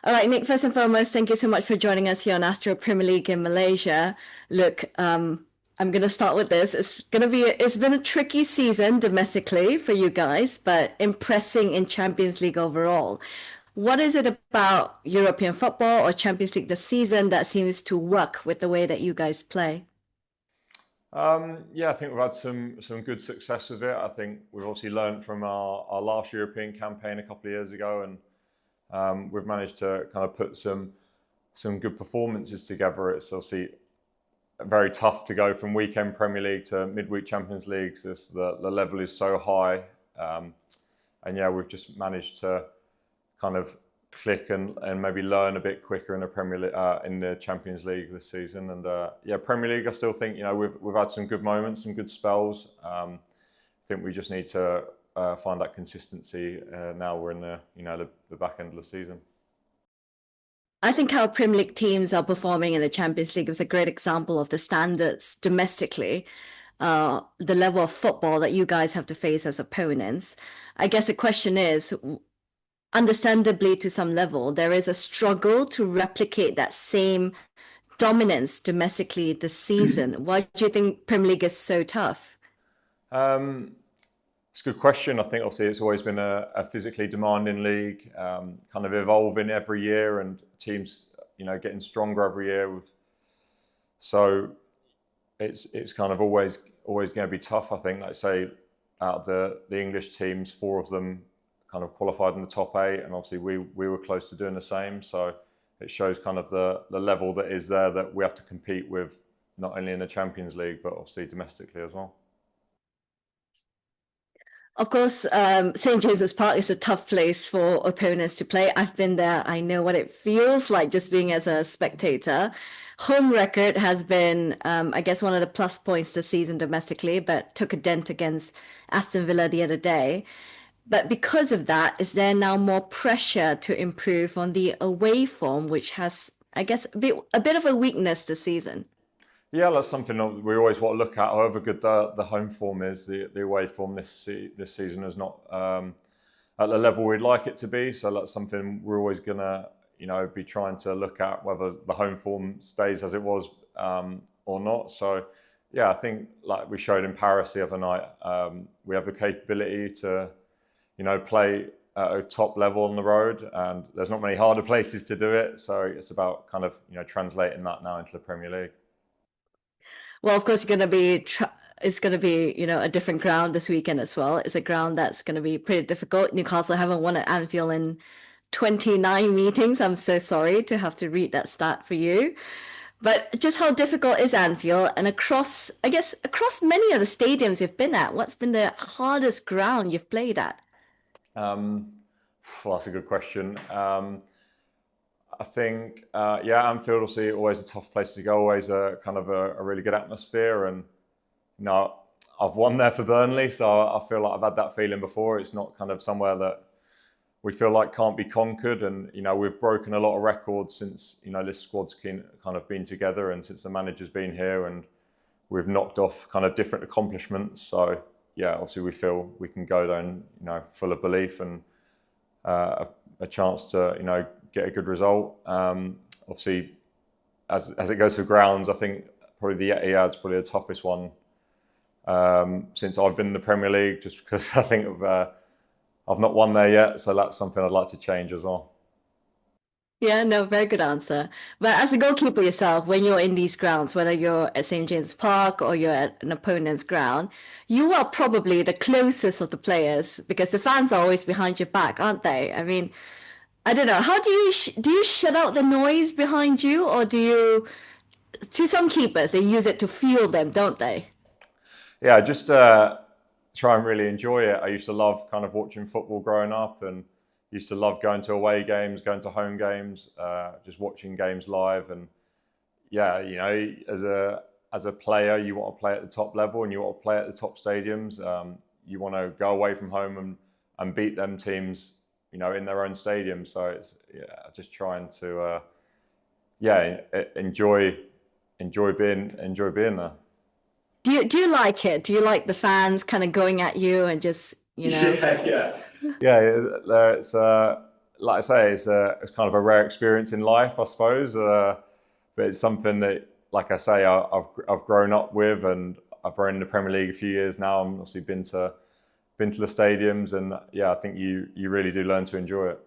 All right, Nick, first and foremost, thank you so much for joining us here on Astro Premier League in Malaysia. Look, I'm going to start with this. It's been a tricky season domestically for you guys, but impressing in Champions League overall. What is it about European football or Champions League this season that seems to work with the way that you guys play? Yeah, I think we've had some good success with it. I think we've obviously learned from our last European campaign a couple of years ago, and we've managed to kind of put some good performances together. It's obviously very tough to go from weekend Premier League to midweek Champions League. So the level is so high, and yeah, we've just managed to kind of click and maybe learn a bit quicker in the Premier League, in the Champions League this season. And yeah, Premier League, I still think we've had some good moments, some good spells. I think we just need to find that consistency. Now we're in the back end of the season. I think how Premier League teams are performing in the Champions League is a great example of the standards domestically, the level of football that you guys have to face as opponents. I guess the question is, understandably to some level, there is a struggle to replicate that same dominance domestically this season. Why do you think Premier League is so tough? It's a good question. I think obviously it's always been a physically demanding league, kind of evolving every year, and teams, getting stronger every year. So it's kind of always going to be tough. I think, like say, out of the English teams, four of them kind of qualified in the top eight, and obviously we were close to doing the same. So it shows kind of the level that is there that we have to compete with, not only in the Champions League but obviously domestically as well. Of course, St. James's Park is a tough place for opponents to play. I've been there. I know what it feels like just being as a spectator. Home record has been, I guess, one of the plus points this season domestically, but took a dent against Aston Villa the other day. But because of that, is there now more pressure to improve on the away form, which has, I guess, a bit of a weakness this season? Yeah, that's something that we always want to look at. However good the home form is, the away form this season is not at the level we'd like it to be. So that's something we're always gonna be trying to look at, whether the home form stays as it was or not. So yeah, I think like we showed in Paris the other night, we have the capability to play at a top level on the road, and there's not many harder places to do it. So it's about kind of translating that now into the Premier League. Well, of course, it's going to be, a different ground this weekend as well. It's a ground that's going to be pretty difficult. Newcastle haven't won at Anfield in 29 meetings. I'm so sorry to have to read that stat for you. But just how difficult is Anfield? And I guess, across many of the stadiums you've been at, what's been the hardest ground you've played at? Well, that's a good question. I think, yeah, Anfield obviously always a tough place to go, always a kind of a really good atmosphere. And, I've won there for Burnley, so I feel like I've had that feeling before. It's not kind of somewhere that we feel like can't be conquered. And, we've broken a lot of records since, this squad's kind of been together, and since the manager's been here, and we've knocked off kind of different accomplishments. So, yeah, obviously we feel we can go there and, full of belief and a chance to, get a good result. Obviously, as it goes to grounds, I think probably the Etihad's probably the toughest one since I've been in the Premier League, just because I think I've not won there yet, so that's something I'd like to change as well. Yeah, no, very good answer. But as a goalkeeper yourself, when you're in these grounds, whether you're at St. James Park or you're at an opponent's ground, you are probably the closest of the players because the fans are always behind your back, aren't they? I mean, I don't know. How do you shut out the noise behind you, or do you? To some keepers, they use it to fuel them, don't they? Yeah, just try and really enjoy it. I used to love kind of watching football growing up, and used to love going to away games, going to home games, just watching games live. And yeah, as a player, you want to play at the top level, and you want to play at the top stadiums. You want to go away from home and beat them teams, in their own stadium. So it's just trying to enjoy being there. Do you like it? Do you like the fans kind of going at you and just, Yeah, yeah, yeah. It's like I say, it's kind of a rare experience in life, I suppose. But it's something that, like I say, I've grown up with, and I've been in the Premier League a few years now. I've obviously been to the stadiums, and yeah, I think you really do learn to enjoy it.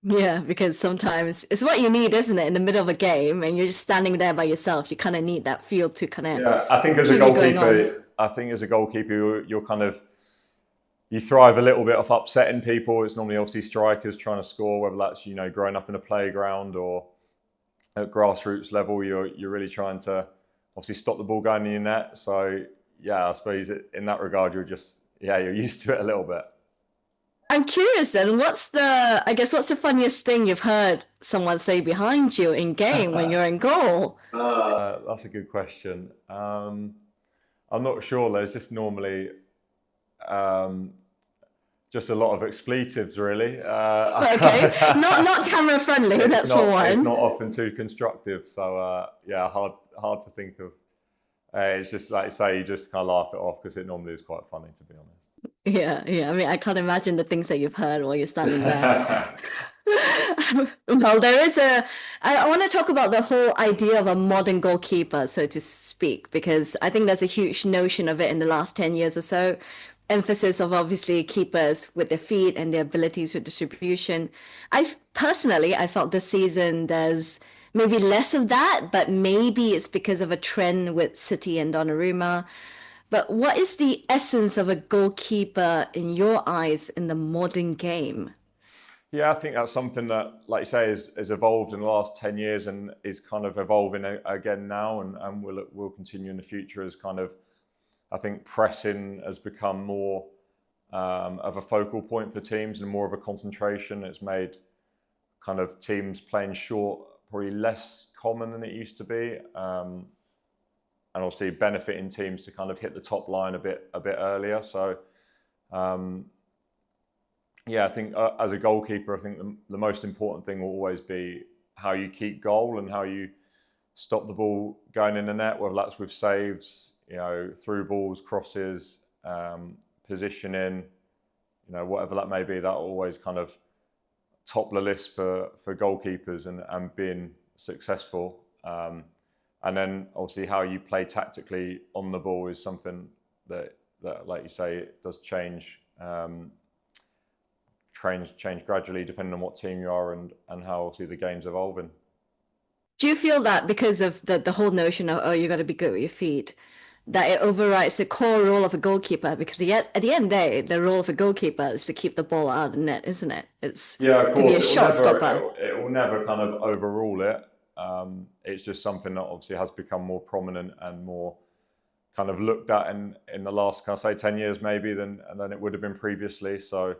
Yeah, because sometimes it's what you need, isn't it? In the middle of a game and you're just standing there by yourself, you kind of need that field to kind of Yeah, I think as a keep you going on. goalkeeper, you're kind of you thrive a little bit off upsetting people. It's normally obviously strikers trying to score, whether that's growing up in a playground or at grassroots level. You're really trying to obviously stop the ball going in your net. So yeah, I suppose in that regard, you're used to it a little bit. I'm curious then, what's the funniest thing you've heard someone say behind you in game when you're in goal? That's a good question. I'm not sure. There's just normally um, just a lot of expletives, really. Okay, not camera friendly, that's for It's one. not often too constructive. So yeah, hard to think of. It's just like you say, you just kind of laugh it off because it normally is quite funny, to be Yeah, yeah. I mean, I can't imagine the things that you've heard while you're standing there. honest. Well, there is I want to talk about the whole idea of a modern goalkeeper, so to speak, because I think there's a huge notion of it in the last 10 years or so. Emphasis of obviously keepers with their feet and their abilities with distribution. I felt this season there's maybe less of that, but maybe it's because of a trend with City and Donnarumma. But what is the essence of a goalkeeper in your eyes in the modern game? Yeah, I think that's something that, like you say, has evolved in the last 10 years and is kind of evolving again now, and will continue in the future as kind of, I think pressing has become more of a focal point for teams and more of a concentration. It's made kind of teams playing short probably less common than it used to be, and obviously benefiting teams to kind of hit the top line a bit earlier. So um, yeah, I think as a goalkeeper, I think the most important thing will always be how you keep goal and how you stop the ball going in the net, whether that's with saves, through balls, crosses, positioning, whatever that may be. That always kind of top the list for goalkeepers and being successful. And then obviously how you play tactically on the ball is something that like you say, it does change. Change gradually depending on what team you are and how obviously the game's evolving. Do you feel that because of the whole notion of, oh, you got to be good with your feet, that it overrides the core role of a goalkeeper? Because yet, at the end of the day, the role of a goalkeeper is to keep the ball out of the net, isn't it? It's Yeah, of to be course, a shot stopper. it will never kind of overrule it. It's just something that obviously has become more prominent and more kind of looked at in the last, can I say, 10 years maybe than it would have been previously. So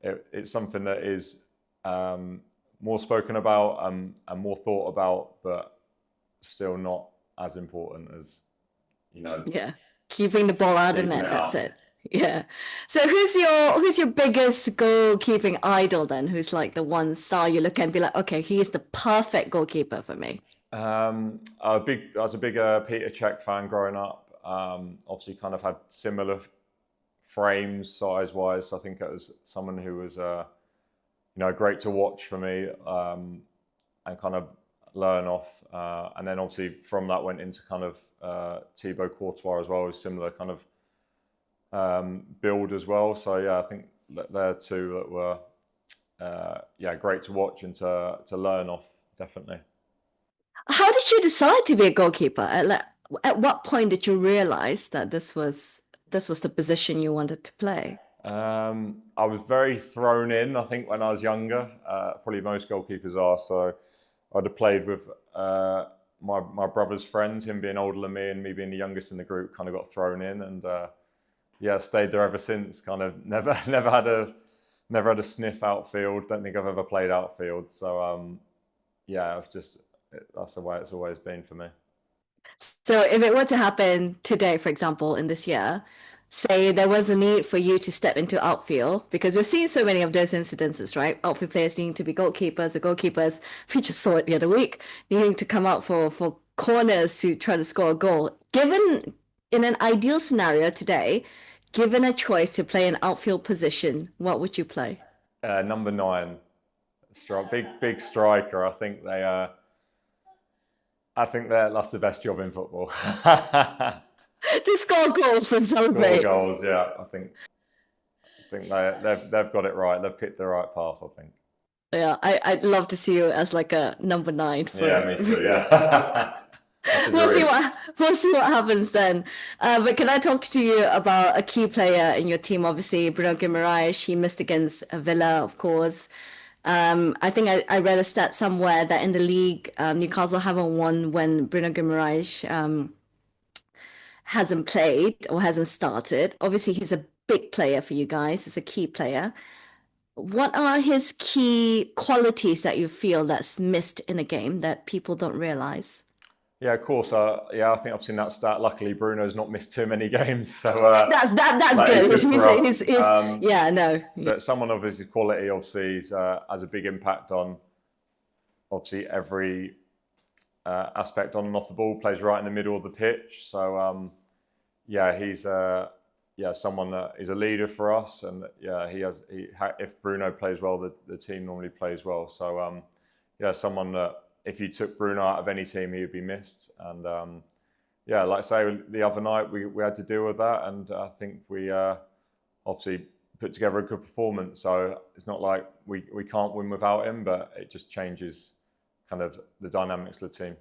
it's something that is more spoken about and more thought about, but still not as important as Yeah, keeping the ball out of the keeping net, it that's out. it. Yeah. So who's your biggest goalkeeping idol then? Who's like the one star you look at and be like, okay, he is the perfect goalkeeper for me. I was a big Peter Cech fan growing up. Obviously, kind of had similar frames size wise. I think it was someone who was great to watch for me, and kind of learn off. And then obviously from that went into kind of Thibaut Courtois as well, with similar kind of build as well. So yeah, I think that they're two that were great to watch and to learn off, definitely. How did you decide to be a goalkeeper? At what point did you realize that this was the position you wanted to play? I was very thrown in, I think, when I was younger. Probably most goalkeepers are. So I'd have played with my brother's friends, him being older than me and me being the youngest in the group, kind of got thrown in, and yeah, stayed there ever since. Kind of never had a sniff outfield. Don't think I've ever played outfield. So yeah, that's the way it's always been for me. So if it were to happen today, for example, in this year, say there was a need for you to step into outfield, because we've seen so many of those incidences, right? Outfield players needing to be goalkeepers, or goalkeepers, we just saw it the other week, needing to come out for corners to try to score a goal. Given in an ideal scenario today, given a choice to play an outfield position, what would you play? Number 9. big striker. I think that's the best job in football. To score goals and Score celebrate. goals, yeah. I think they've got it right. They've picked the right path, I think. Yeah, I'd love to see you as like a number 9 for. Yeah, me too. Yeah. We'll see what happens then. But can I talk to you about a key player in your team? Obviously, Bruno Guimaraes. He missed against Villa, of course. I think I read a stat somewhere that in the league, Newcastle haven't won when Bruno Guimaraes hasn't played or hasn't started. Obviously, he's a big player for you guys. He's a key player. What are his key qualities that you feel that's missed in a game that people don't realize? Yeah, of course. Yeah, I think I've seen that stat. Luckily, Bruno's not missed too many games, so That's that good. is good for us. Yeah, no. But someone of his quality obviously has a big impact on obviously every aspect on and off the ball. Plays right in the middle of the pitch, so yeah, he's someone that is a leader for us, and yeah, if Bruno plays well, the team normally plays well. So yeah, someone that if you took Bruno out of any team, he would be missed. And yeah, like I say, the other night we had to deal with that, and I think we obviously put together a good performance. So it's not like we can't win without him, but it just changes kind of the dynamics of the team.